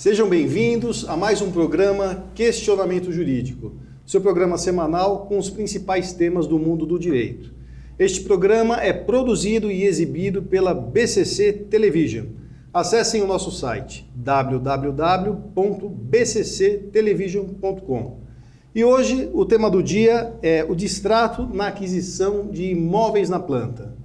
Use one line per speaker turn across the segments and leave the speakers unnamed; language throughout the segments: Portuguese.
Sejam bem-vindos a mais um programa Questionamento Jurídico, seu programa semanal com os principais temas do mundo do direito. Este programa é produzido e exibido pela BCC Television. Acessem o nosso site www.bcctelevision.com. E hoje o tema do dia é o distrato na aquisição de imóveis na planta.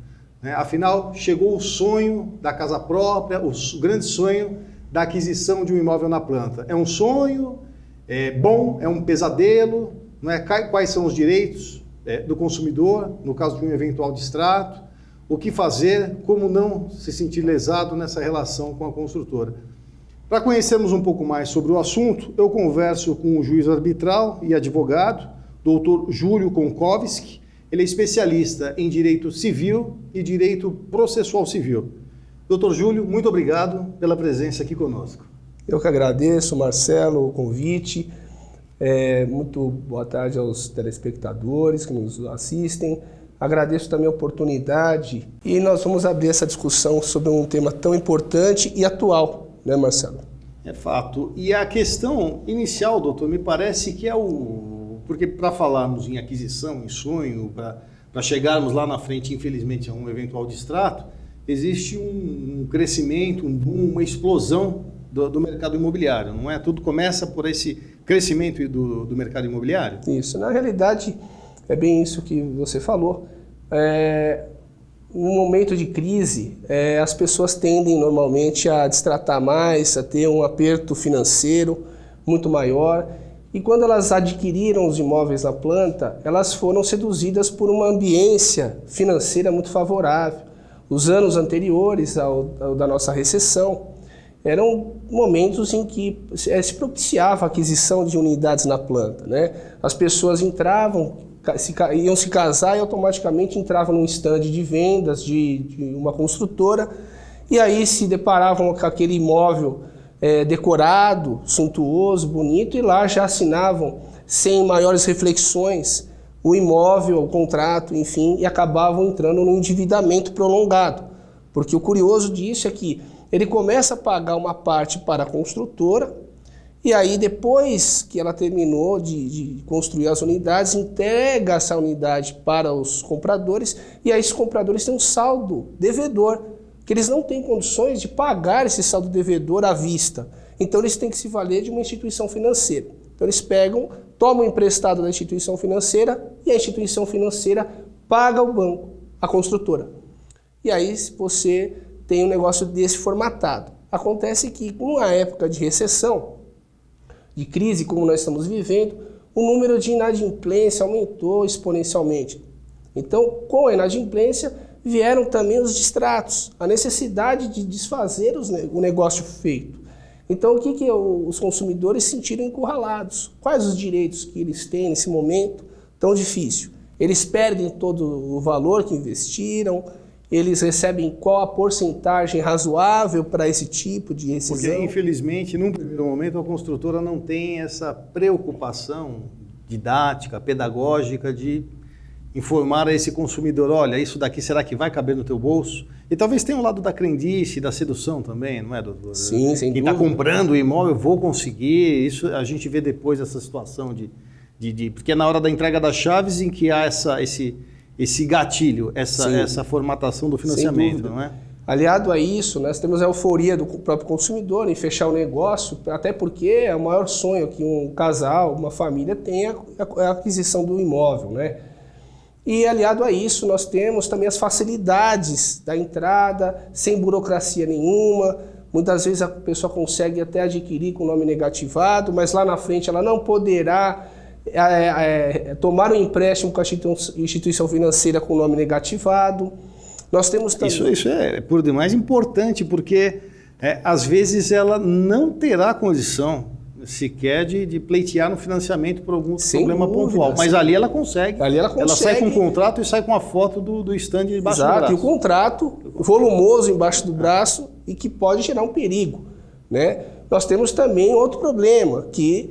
Afinal, chegou o sonho da casa própria, o grande sonho da aquisição de um imóvel na planta. É um sonho, é bom, é um pesadelo, não é? Quais são os direitos do consumidor, no caso de um eventual distrato, o que fazer, como não se sentir lesado nessa relação com a construtora. Para conhecermos um pouco mais sobre o assunto, eu converso com o juiz arbitral e advogado, Dr. Júlio Konkovski. Ele é especialista em direito civil e direito processual civil. Dr. Júlio, muito obrigado pela presença aqui conosco.
Eu que agradeço, Marcelo, o convite. Muito boa tarde aos telespectadores que nos assistem. Agradeço também a oportunidade e nós vamos abrir essa discussão sobre um tema tão importante e atual, né, Marcelo?
É fato. E a questão inicial, doutor, me parece que é porque para falarmos em aquisição, em sonho, para chegarmos lá na frente, infelizmente, a um eventual distrato, existe um crescimento, um boom, uma explosão do mercado imobiliário, não é? Tudo começa por esse crescimento do mercado imobiliário?
Isso. Na realidade, é bem isso que você falou. No momento de crise, as pessoas tendem normalmente a distratar mais, a ter um aperto financeiro muito maior. E quando elas adquiriram os imóveis na planta, elas foram seduzidas por uma ambiência financeira muito favorável. Os anos anteriores ao da nossa recessão eram momentos em que se propiciava a aquisição de unidades na planta, né? As pessoas entravam, iam se casar e automaticamente entravam num estande de vendas de uma construtora e aí se deparavam com aquele imóvel decorado, suntuoso, bonito, e lá já assinavam sem maiores reflexões o imóvel, o contrato, enfim, e acabavam entrando num endividamento prolongado. Porque o curioso disso é que ele começa a pagar uma parte para a construtora e aí depois que ela terminou de construir as unidades, entrega essa unidade para os compradores e aí esses compradores têm um saldo devedor, que eles não têm condições de pagar esse saldo devedor à vista. Então eles têm que se valer de uma instituição financeira. Então eles tomam emprestado da instituição financeira e a instituição financeira paga ao banco, a construtora. E aí você tem um negócio desse formatado. Acontece que com a época de recessão, de crise como nós estamos vivendo, o número de inadimplência aumentou exponencialmente. Então, com a inadimplência, vieram também os distratos, a necessidade de desfazer o negócio feito. Então, o que os consumidores se sentiram encurralados? Quais os direitos que eles têm nesse momento tão difícil? Eles perdem todo o valor que investiram? Eles recebem qual a porcentagem razoável para esse tipo de rescisão?
Porque, infelizmente, num primeiro momento, a construtora não tem essa preocupação didática, pedagógica de informar a esse consumidor, olha, isso daqui será que vai caber no teu bolso? E talvez tenha um lado da crendice, da sedução também, não é, doutor?
Sim, sem dúvida.
Quem está comprando o imóvel, eu vou conseguir. Isso a gente vê depois essa situação porque é na hora da entrega das chaves em que há esse gatilho, essa formatação do financiamento, não é?
Aliado a isso, nós temos a euforia do próprio consumidor em fechar o negócio, até porque é o maior sonho que um casal, uma família tenha a aquisição do imóvel, né? E aliado a isso, nós temos também as facilidades da entrada, sem burocracia nenhuma. Muitas vezes a pessoa consegue até adquirir com o nome negativado, mas lá na frente ela não poderá tomar um empréstimo com a instituição financeira com o nome negativado. Nós temos também...
Isso é por demais importante, porque às vezes ela não terá condição sequer de pleitear no financiamento por algum problema pontual. Mas ali ela consegue.
Ali ela consegue.
Ela sai com um contrato e sai com a foto do estande debaixo do braço.
Exato, e o contrato volumoso embaixo do braço e que pode gerar um perigo, né? Nós temos também outro problema, que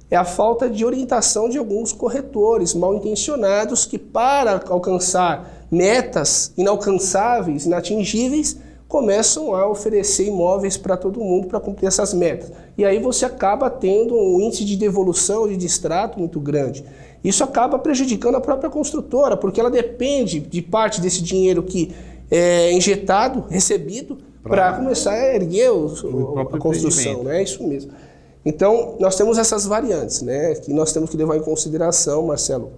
é a falta de orientação de alguns corretores mal intencionados que, para alcançar metas inalcançáveis, inatingíveis, começam a oferecer imóveis para todo mundo para cumprir essas metas. E aí você acaba tendo um índice de devolução, de distrato muito grande. Isso acaba prejudicando a própria construtora, porque ela depende de parte desse dinheiro que é injetado, recebido, para começar a erguer a construção, né? É isso mesmo. Então, nós temos essas variantes, né, que nós temos que levar em consideração, Marcelo,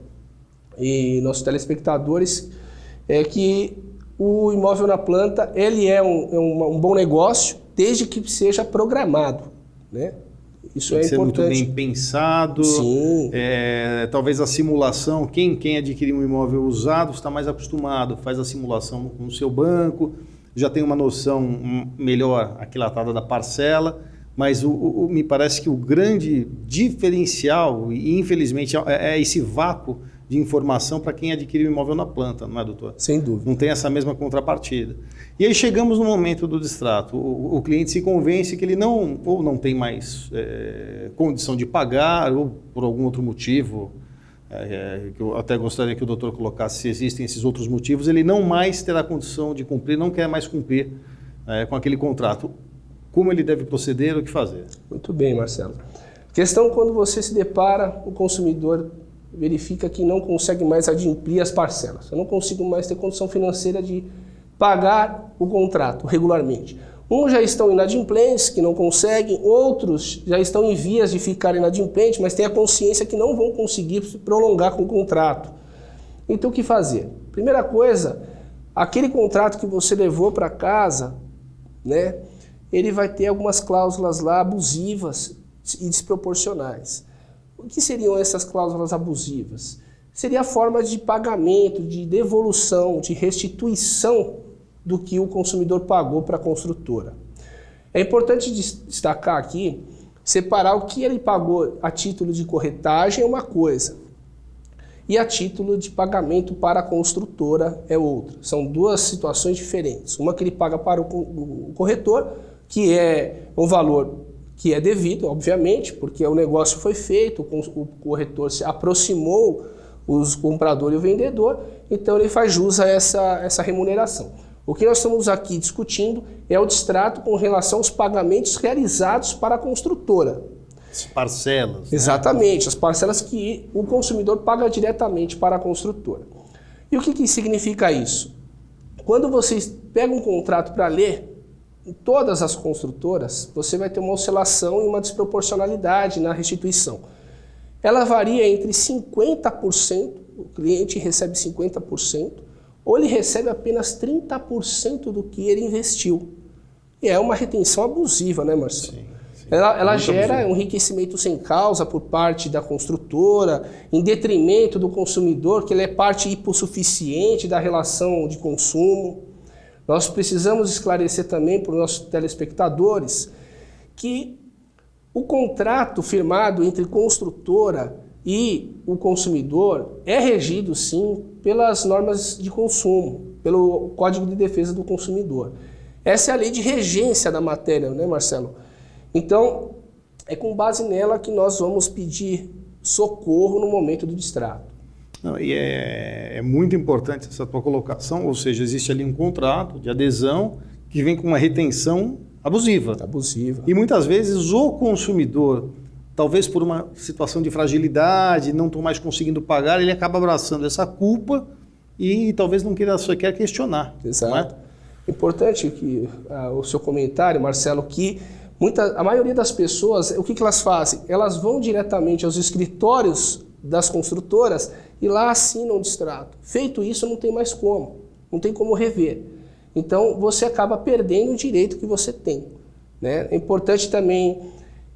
e nossos telespectadores, que o imóvel na planta, ele é um bom negócio, desde que seja programado, né? Isso é importante. Tem que ser muito bem
pensado.
Sim.
Talvez a simulação, quem adquirir um imóvel usado está mais acostumado, faz a simulação com o seu banco, já tem uma noção melhor aquilatada da parcela, mas me parece que o grande diferencial, e infelizmente é esse vácuo de informação para quem adquire o imóvel na planta, não é, doutor?
Sem dúvida.
Não tem essa mesma contrapartida. E aí chegamos no momento do distrato. O cliente se convence que ele não tem mais condição de pagar, ou por algum outro motivo, que eu até gostaria que o doutor colocasse se existem esses outros motivos, ele não mais terá condição de cumprir, não quer mais cumprir com aquele contrato. Como ele deve proceder, o que fazer?
Muito bem, Marcelo. Questão quando você se depara, o consumidor verifica que não consegue mais adimplir as parcelas. Eu não consigo mais ter condição financeira de pagar o contrato regularmente. Uns já estão inadimplentes, que não conseguem, outros já estão em vias de ficar inadimplentes, mas têm a consciência que não vão conseguir se prolongar com o contrato. Então o que fazer? Primeira coisa, aquele contrato que você levou para casa, né, ele vai ter algumas cláusulas lá abusivas e desproporcionais. O que seriam essas cláusulas abusivas? Seria a forma de pagamento, de devolução, de restituição do que o consumidor pagou para a construtora. É importante destacar aqui, separar o que ele pagou a título de corretagem é uma coisa, e a título de pagamento para a construtora é outra. São duas situações diferentes. Uma que ele paga para o corretor, que é um valor que é devido, obviamente, porque o negócio foi feito, o corretor se aproximou os comprador e o vendedor, então ele faz jus a essa remuneração. O que nós estamos aqui discutindo é o distrato com relação aos pagamentos realizados para a construtora.
As parcelas. Né?
Exatamente, as parcelas que o consumidor paga diretamente para a construtora. E o que significa isso? Quando vocês pegam um contrato para ler, em todas as construtoras, você vai ter uma oscilação e uma desproporcionalidade na restituição. Ela varia entre 50%, o cliente recebe 50%, ou ele recebe apenas 30% do que ele investiu. E é uma retenção abusiva, né, Marcelo?
Sim, sim.
Ela gera um enriquecimento sem causa por parte da construtora, em detrimento do consumidor, que ele é parte hipossuficiente da relação de consumo. Nós precisamos esclarecer também para os nossos telespectadores que o contrato firmado entre construtora e o consumidor é regido, sim, pelas normas de consumo, pelo Código de Defesa do Consumidor. Essa é a lei de regência da matéria, né, Marcelo? Então, é com base nela que nós vamos pedir socorro no momento do distrato.
Não, e é muito importante essa tua colocação, ou seja, existe ali um contrato de adesão que vem com uma retenção abusiva.
Abusiva.
E muitas vezes o consumidor, talvez por uma situação de fragilidade, não estou mais conseguindo pagar, ele acaba abraçando essa culpa e talvez não queira sequer questionar.
Exato.
Não é?
Importante que o seu comentário, Marcelo, que a maioria das pessoas, o que elas fazem? Elas vão diretamente aos escritórios das construtoras e lá assinam o distrato. Feito isso, não tem mais como, não tem como rever. Então, você acaba perdendo o direito que você tem, né? É importante também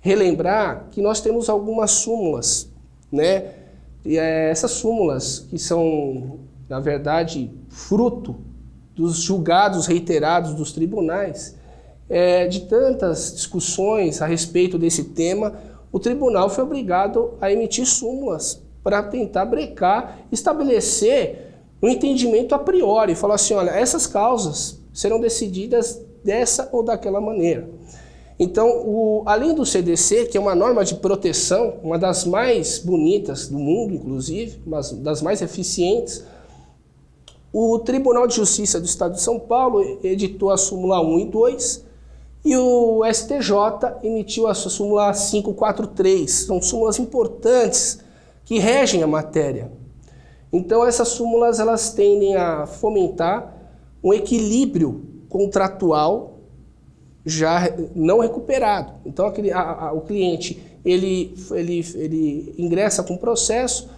relembrar que nós temos algumas súmulas, né? E essas súmulas que são, na verdade, fruto dos julgados reiterados dos tribunais, de tantas discussões a respeito desse tema, o tribunal foi obrigado a emitir súmulas para tentar brecar, estabelecer um entendimento a priori, falar assim, olha, essas causas serão decididas dessa ou daquela maneira. Então, além do CDC, que é uma norma de proteção, uma das mais bonitas do mundo, inclusive, das mais eficientes, O Tribunal de Justiça do Estado de São Paulo editou a súmula 1 e 2 e o STJ emitiu a súmula 543. São súmulas importantes que regem a matéria. Então essas súmulas elas tendem a fomentar um equilíbrio contratual já não recuperado. Então o cliente ele ingressa com processo,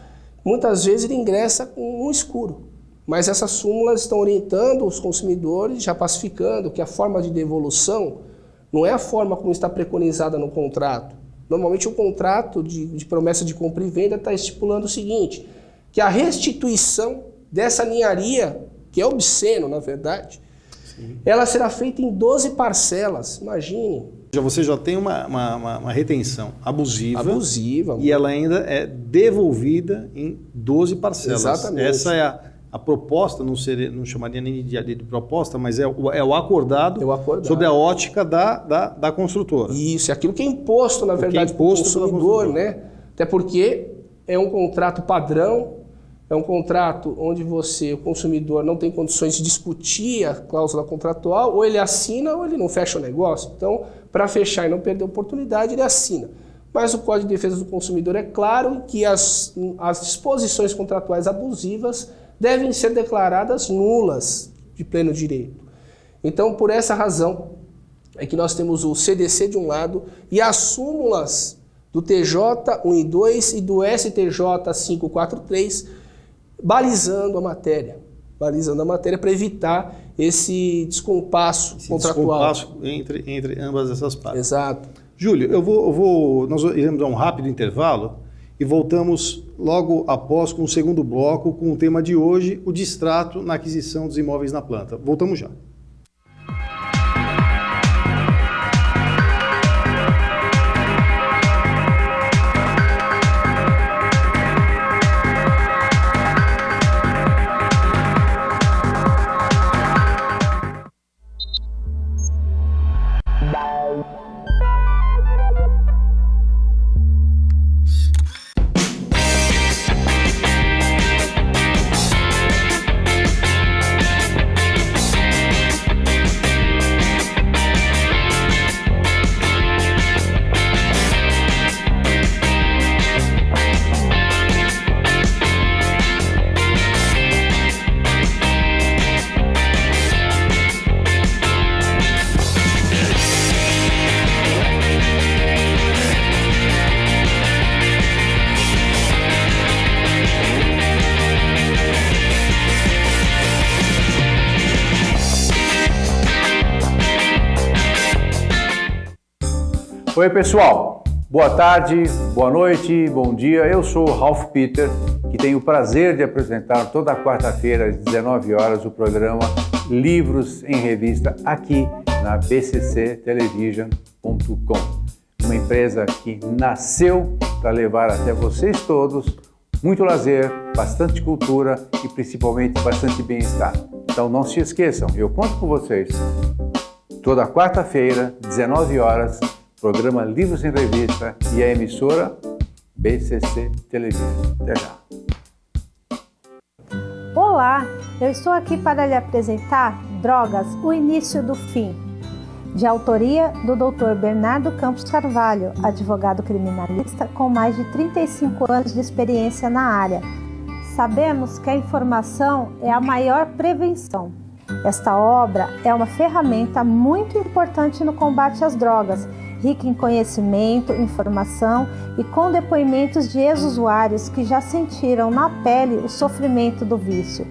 muitas vezes ele ingressa com um escuro. Mas essas súmulas estão orientando os consumidores, já pacificando que a forma de devolução não é a forma como está preconizada no contrato. Normalmente o contrato de promessa de compra e venda está estipulando o seguinte, que a restituição dessa ninharia, que é obsceno na verdade, ela será feita em 12 parcelas, imagine.
Você já tem uma retenção abusiva.
Abusiva.
E ela ainda é devolvida em 12 parcelas.
Exatamente.
Essa é a proposta, não chamaria nem de proposta, mas é o acordado, sobre a ótica da construtora.
Isso, é aquilo que é imposto, na verdade, para o consumidor, né? Até porque é um contrato padrão, é um contrato onde o consumidor, não tem condições de discutir a cláusula contratual, ou ele assina ou ele não fecha o negócio. Então, para fechar e não perder a oportunidade, ele assina. Mas o Código de Defesa do Consumidor é claro que as disposições contratuais abusivas devem ser declaradas nulas de pleno direito. Então, por essa razão, é que nós temos o CDC de um lado e as súmulas do TJ 1 e 2 e do STJ 543, balizando a matéria para evitar esse descompasso contratual.
Descompasso entre ambas essas partes.
Exato.
Júlio, nós iremos dar um rápido intervalo e voltamos logo após com o segundo bloco com o tema de hoje, o distrato na aquisição dos imóveis na planta. Voltamos já.
Oi pessoal, boa tarde, boa noite, bom dia. Eu sou o Ralph Peter, que tenho o prazer de apresentar toda quarta-feira às 19 horas o programa Livros em Revista aqui na bcctelevision.com. Uma empresa que nasceu para levar até vocês todos muito lazer, bastante cultura e principalmente bastante bem-estar. Então não se esqueçam, eu conto com vocês. Toda quarta-feira, 19 horas, programa Livros em Revista e a emissora BCC Televisão. Até já.
Olá, eu estou aqui para lhe apresentar Drogas, o Início do Fim, de autoria do Dr. Bernardo Campos Carvalho, advogado criminalista com mais de 35 anos de experiência na área. Sabemos que a informação é a maior prevenção. Esta obra é uma ferramenta muito importante no combate às drogas, rica em conhecimento, informação e com depoimentos de ex-usuários que já sentiram na pele o sofrimento do vício.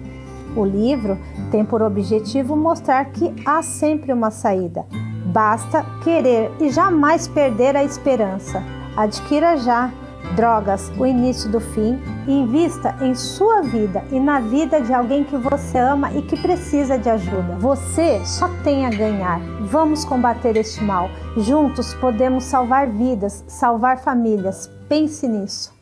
O livro tem por objetivo mostrar que há sempre uma saída. Basta querer e jamais perder a esperança. Adquira já Drogas, o Início do Fim e invista em sua vida e na vida de alguém que você ama e que precisa de ajuda. Você só tem a ganhar. Vamos combater este mal. Juntos podemos salvar vidas, salvar famílias. Pense nisso.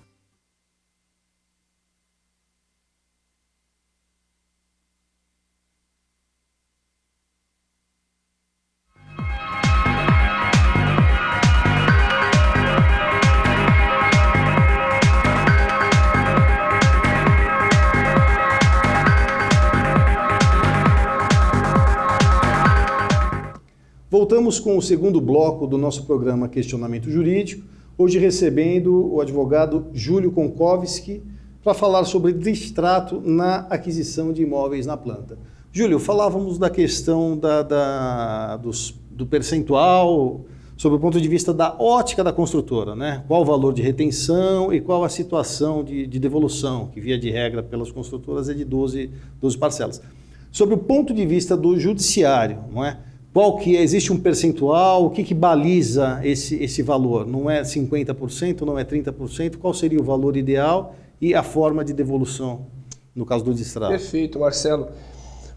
vamos com o segundo bloco do nosso programa Questionamento Jurídico, hoje recebendo o advogado Júlio Konkowski para falar sobre distrato na aquisição de imóveis na planta. Júlio, falávamos da questão do percentual, sob o ponto de vista da ótica da construtora, né? Qual o valor de retenção e qual a situação de devolução, que via de regra pelas construtoras é de 12 parcelas. Sobre o ponto de vista do judiciário, não é? Qual que é? Existe um percentual? O que baliza esse valor? Não é 50%, não é 30%? Qual seria o valor ideal e a forma de devolução, no caso do distrato?
Perfeito, Marcelo.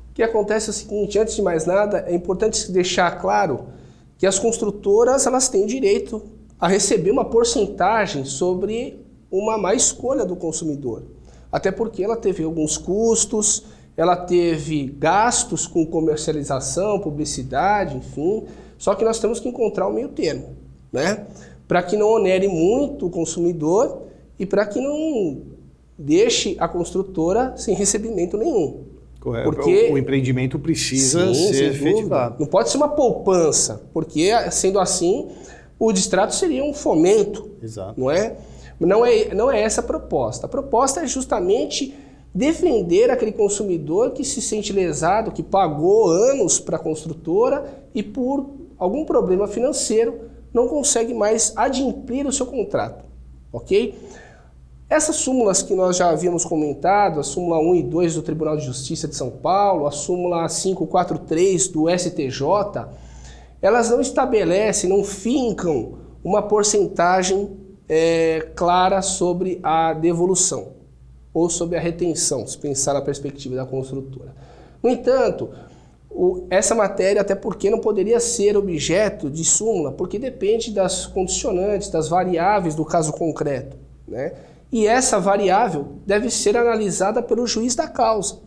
O que acontece é o seguinte, antes de mais nada, é importante deixar claro que as construtoras elas têm direito a receber uma porcentagem sobre uma má escolha do consumidor. Até porque ela teve alguns custos, ela teve gastos com comercialização, publicidade, enfim. Só que nós temos que encontrar o meio termo, né? Para que não onere muito o consumidor e para que não deixe a construtora sem recebimento nenhum.
Correto. Porque o empreendimento precisa ser efetivado.
Não pode ser uma poupança, porque sendo assim, o distrato seria um fomento.
Exato.
Não é? Não é essa a proposta. A proposta é justamente defender aquele consumidor que se sente lesado, que pagou anos para a construtora e por algum problema financeiro não consegue mais adimplir o seu contrato. Ok? Essas súmulas que nós já havíamos comentado, a súmula 1 e 2 do Tribunal de Justiça de São Paulo, a súmula 543 do STJ, elas não estabelecem, não fincam uma porcentagem clara sobre a devolução ou sobre a retenção, se pensar na perspectiva da construtora. No entanto, essa matéria, até porque não poderia ser objeto de súmula, porque depende das condicionantes, das variáveis do caso concreto, né? E essa variável deve ser analisada pelo juiz da causa,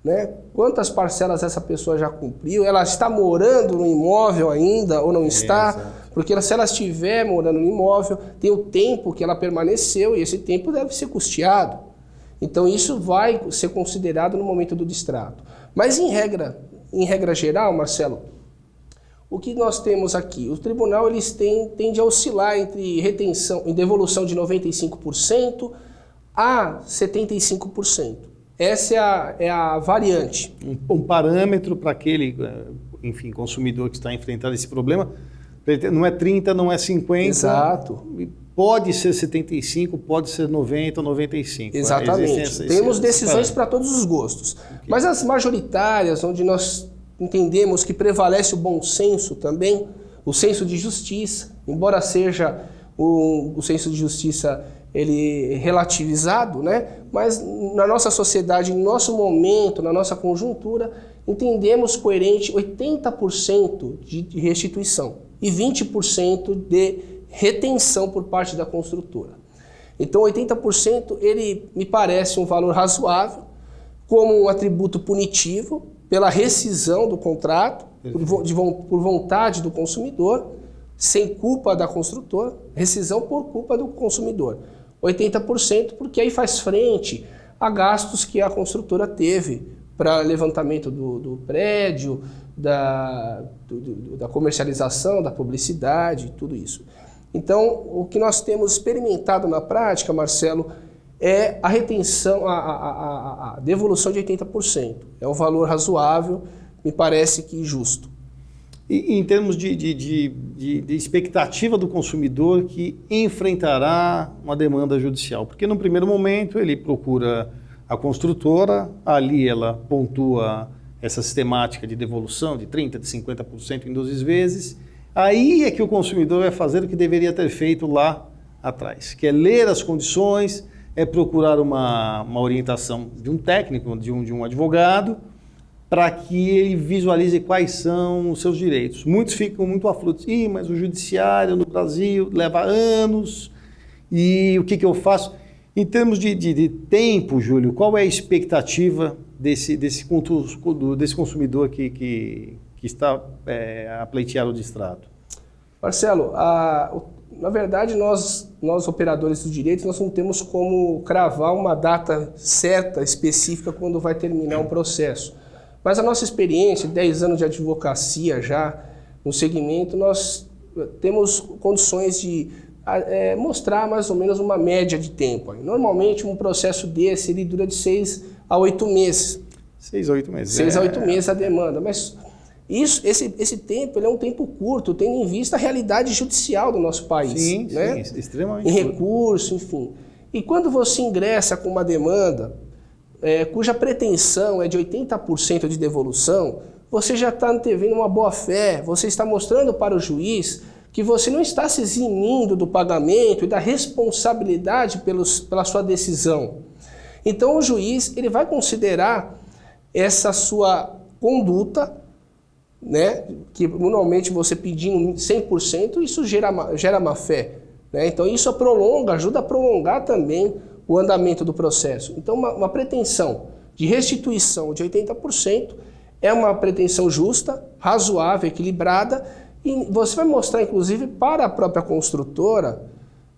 né? Quantas parcelas essa pessoa já cumpriu? Ela está morando no imóvel ainda ou não está?
Exato.
Porque se ela estiver morando no imóvel, tem o tempo que ela permaneceu e esse tempo deve ser custeado. Então isso vai ser considerado no momento do distrato. Mas em regra geral, Marcelo, o que nós temos aqui? O tribunal tende a oscilar entre retenção e devolução de 95% a 75%. Essa é a variante.
Um parâmetro para aquele, enfim, consumidor que está enfrentando esse problema, não é 30, não é 50.
Exato.
Pode ser 75, pode ser 90 ou 95.
Exatamente. Temos decisões para todos os gostos. Okay. Mas as majoritárias, onde nós entendemos que prevalece o bom senso também, o senso de justiça, embora seja o senso de justiça ele relativizado, né? Mas na nossa sociedade, no nosso momento, na nossa conjuntura, entendemos coerente 80% de restituição e 20% de retenção por parte da construtora. Então 80% ele me parece um valor razoável, como um atributo punitivo, pela rescisão do contrato, por vontade do consumidor, sem culpa da construtora, rescisão por culpa do consumidor. 80% porque aí faz frente a gastos que a construtora teve para levantamento do prédio, da comercialização, da publicidade, tudo isso. Então, o que nós temos experimentado na prática, Marcelo, é a retenção, a devolução de 80%. É um valor razoável, me parece que justo.
E em termos de expectativa do consumidor que enfrentará uma demanda judicial, porque no primeiro momento ele procura a construtora, ali ela pontua essa sistemática de devolução de 30%, de 50% em 12 vezes, aí é que o consumidor vai fazer o que deveria ter feito lá atrás, que é ler as condições, é procurar uma orientação de um técnico, de um advogado, para que ele visualize quais são os seus direitos. Muitos ficam muito aflitos. Mas o judiciário no Brasil leva anos, e o que eu faço? Em termos de tempo, Júlio, qual é a expectativa desse consumidor que está a pleitear o distrato?
Marcelo, na verdade, nós operadores dos direitos, nós não temos como cravar uma data certa, específica, quando vai terminar um processo. Mas a nossa experiência, 10 anos de advocacia já, no segmento, nós temos condições de mostrar mais ou menos uma média de tempo. Normalmente um processo desse ele dura de 6 a 8 meses.
6 a 8 meses.
6 a 8 meses a demanda, mas esse tempo ele é um tempo curto, tendo em vista a realidade judicial do nosso país.
Sim,
né?
Sim, extremamente.
Em recurso, enfim. E quando você ingressa com uma demanda cuja pretensão é de 80% de devolução, você já está antevendo uma boa-fé, você está mostrando para o juiz que você não está se eximindo do pagamento e da responsabilidade pela sua decisão. Então o juiz ele vai considerar essa sua conduta, né, que normalmente você pedindo 100%, isso gera má-fé. Né? Então isso ajuda a prolongar também o andamento do processo. Então uma pretensão de restituição de 80% é uma pretensão justa, razoável, equilibrada, e você vai mostrar, inclusive, para a própria construtora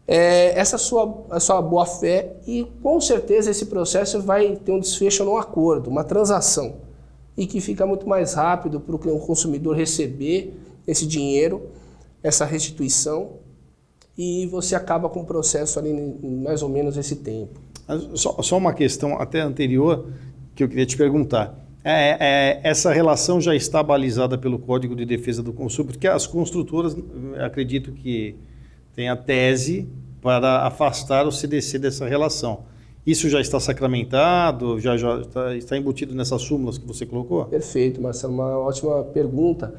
essa sua boa-fé e, com certeza, esse processo vai ter um desfecho num acordo, uma transação, e que fica muito mais rápido para o consumidor receber esse dinheiro, essa restituição, e você acaba com o processo ali em mais ou menos esse tempo.
Só uma questão até anterior que eu queria te perguntar. Essa relação já está balizada pelo Código de Defesa do Consumidor, porque as construtoras, acredito que tem a tese para afastar o CDC dessa relação. Isso já está sacramentado, já está embutido nessas súmulas que você colocou?
Perfeito, Marcelo, uma ótima pergunta.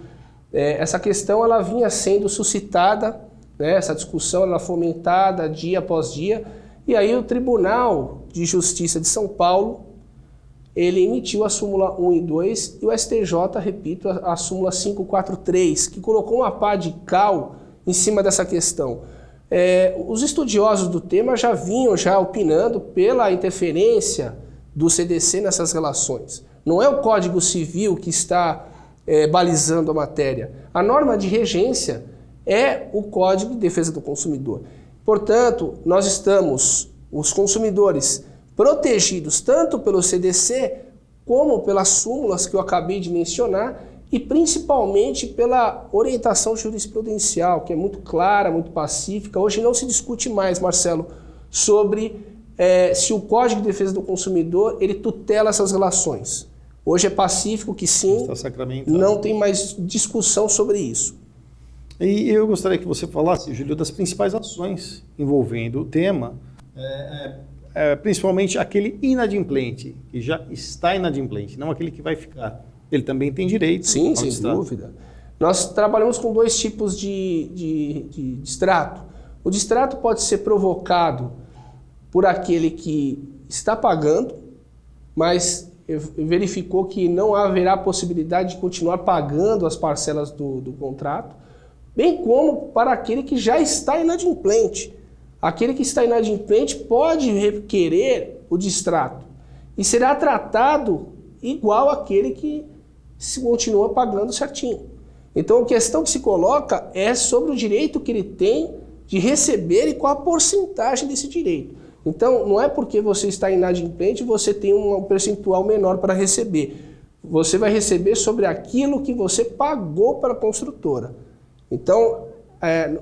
Essa questão ela vinha sendo suscitada, né, essa discussão ela fomentada dia após dia, e aí o Tribunal de Justiça de São Paulo ele emitiu a súmula 1 e 2 e o STJ, repito, a súmula 543, que colocou uma pá de cal em cima dessa questão. Os estudiosos do tema já vinham opinando pela interferência do CDC nessas relações. Não é o Código Civil que está balizando a matéria. A norma de regência é o Código de Defesa do Consumidor. Portanto, nós estamos, os consumidores, protegidos tanto pelo CDC como pelas súmulas que eu acabei de mencionar e principalmente pela orientação jurisprudencial, que é muito clara, muito pacífica. Hoje não se discute mais, Marcelo, sobre se o Código de Defesa do Consumidor ele tutela essas relações. Hoje é pacífico que sim,
está sacramentado.
Não tem mais discussão sobre isso.
E eu gostaria que você falasse, Júlio, das principais ações envolvendo o tema, principalmente aquele inadimplente, que já está inadimplente, não aquele que vai ficar. Ele também tem direito.
Sim, sem dúvida. Nós trabalhamos com 2 tipos de distrato. O distrato pode ser provocado por aquele que está pagando, mas verificou que não haverá possibilidade de continuar pagando as parcelas do contrato, bem como para aquele que já está inadimplente. Aquele que está inadimplente pode requerer o distrato e será tratado igual àquele que se continua pagando certinho. Então a questão que se coloca é sobre o direito que ele tem de receber e qual a porcentagem desse direito. Então não é porque você está inadimplente você tem um percentual menor para receber. Você vai receber sobre aquilo que você pagou para a construtora. Então,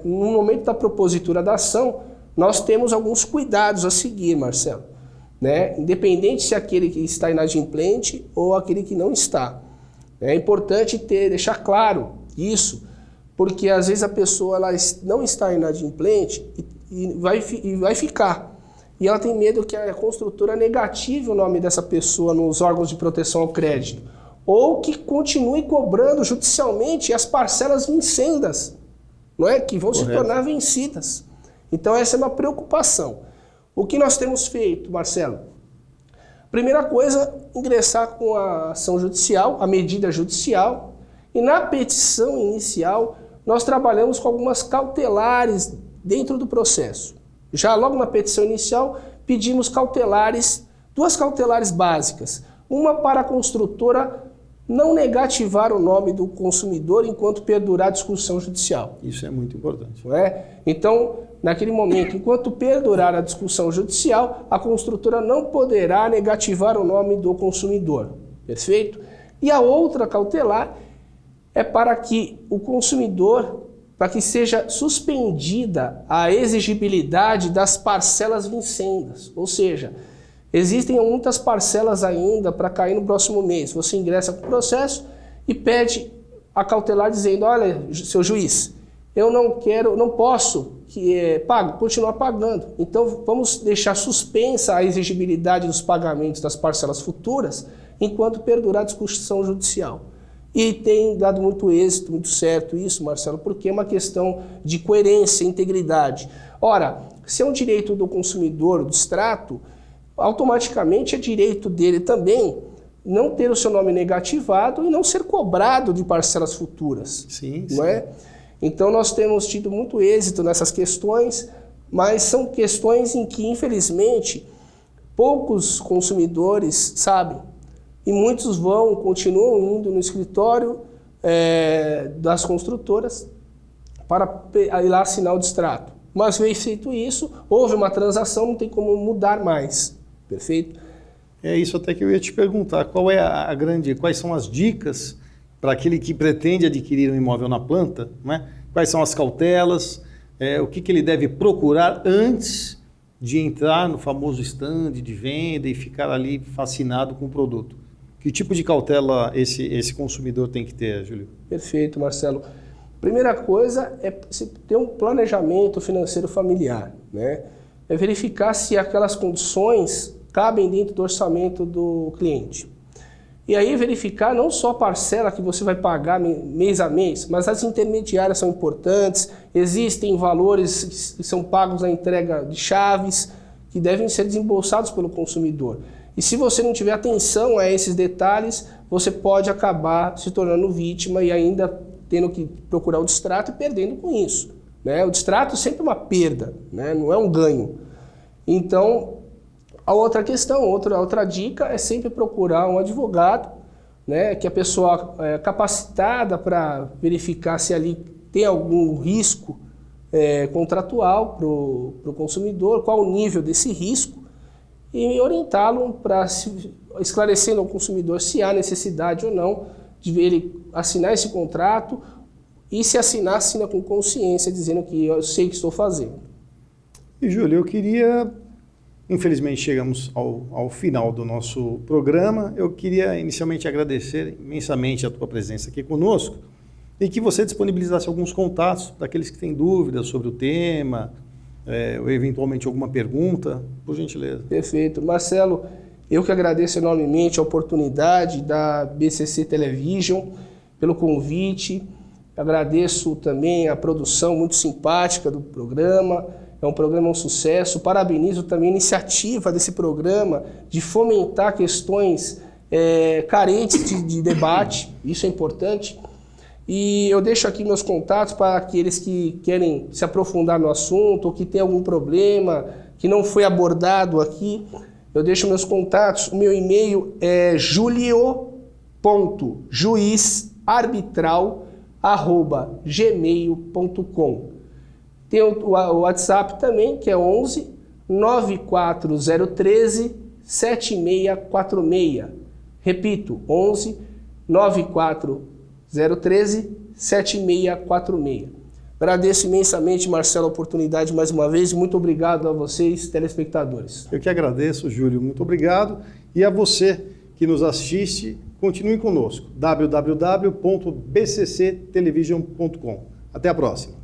no momento da propositura da ação, nós temos alguns cuidados a seguir, Marcelo, né? Independente se aquele que está inadimplente ou aquele que não está. É importante deixar claro isso, porque às vezes a pessoa ela não está inadimplente e vai ficar. E ela tem medo que a construtora negative o nome dessa pessoa nos órgãos de proteção ao crédito, ou que continue cobrando judicialmente as parcelas vincendas, não é? Que vão se tornar vencidas. Então essa é uma preocupação. O que nós temos feito, Marcelo? Primeira coisa, ingressar com a ação judicial, a medida judicial, e na petição inicial nós trabalhamos com algumas cautelares dentro do processo. Já logo na petição inicial pedimos cautelares, 2 cautelares básicas. Uma para a construtora não negativar o nome do consumidor enquanto perdurar a discussão judicial.
Isso é muito importante.
Não é? Então, naquele momento, enquanto perdurar a discussão judicial, a construtora não poderá negativar o nome do consumidor. Perfeito? E a outra cautelar é para que o consumidor, para que seja suspendida a exigibilidade das parcelas vincendas. Ou seja, existem muitas parcelas ainda para cair no próximo mês. Você ingressa com o processo e pede a cautelar dizendo, olha, seu juiz, eu não posso continuar pagando. Então vamos deixar suspensa a exigibilidade dos pagamentos das parcelas futuras enquanto perdurar a discussão judicial. E tem dado muito êxito, muito certo isso, Marcelo, porque é uma questão de coerência, integridade. Ora, se é um direito do consumidor, do extrato, automaticamente é direito dele também não ter o seu nome negativado e não ser cobrado de parcelas futuras.
Sim,
não é? Então nós temos tido muito êxito nessas questões, mas são questões em que, infelizmente, poucos consumidores sabem. E muitos continuam indo no escritório das construtoras para ir lá assinar o distrato. Mas feito isso, houve uma transação, não tem como mudar mais. Perfeito?
É isso até que eu ia te perguntar. Quais são as dicas para aquele que pretende adquirir um imóvel na planta, né? Quais são as cautelas, o que ele deve procurar antes de entrar no famoso stand de venda e ficar ali fascinado com o produto? Que tipo de cautela esse consumidor tem que ter, Júlio?
Perfeito, Marcelo. Primeira coisa é ter um planejamento financeiro familiar, né? É verificar se aquelas condições cabem dentro do orçamento do cliente. E aí verificar não só a parcela que você vai pagar mês a mês, mas as intermediárias são importantes, existem valores que são pagos na entrega de chaves, que devem ser desembolsados pelo consumidor. E se você não tiver atenção a esses detalhes, você pode acabar se tornando vítima e ainda tendo que procurar o distrato e perdendo com isso, né? O distrato é sempre uma perda, né? Não é um ganho. Então, a outra questão, outra dica é sempre procurar um advogado, né, que a pessoa é capacitada para verificar se ali tem algum risco contratual para o consumidor, qual o nível desse risco, e orientá-lo para esclarecendo ao consumidor se há necessidade ou não de ele assinar esse contrato, e se assinar, assina com consciência, dizendo que eu sei o que estou fazendo.
E, Júlio, infelizmente chegamos ao final do nosso programa. Eu queria inicialmente agradecer imensamente a tua presença aqui conosco e que você disponibilizasse alguns contatos daqueles que têm dúvidas sobre o tema, ou eventualmente alguma pergunta, por gentileza.
Perfeito. Marcelo, eu que agradeço enormemente a oportunidade da BCC Television pelo convite. Agradeço também a produção muito simpática do programa. É um programa um sucesso. Parabenizo também a iniciativa desse programa de fomentar questões carentes de debate. Isso é importante. E eu deixo aqui meus contatos para aqueles que querem se aprofundar no assunto ou que tem algum problema que não foi abordado aqui. Eu deixo meus contatos. O meu e-mail é julio.juizarbitral@gmail.com. Tem o WhatsApp também, que é 11 94013 7646. Repito, 11 94013 7646. Agradeço imensamente, Marcelo, a oportunidade mais uma vez. Muito obrigado a vocês, telespectadores.
Eu que agradeço, Júlio. Muito obrigado. E a você que nos assiste, continue conosco. www.bcctelevision.com. Até a próxima.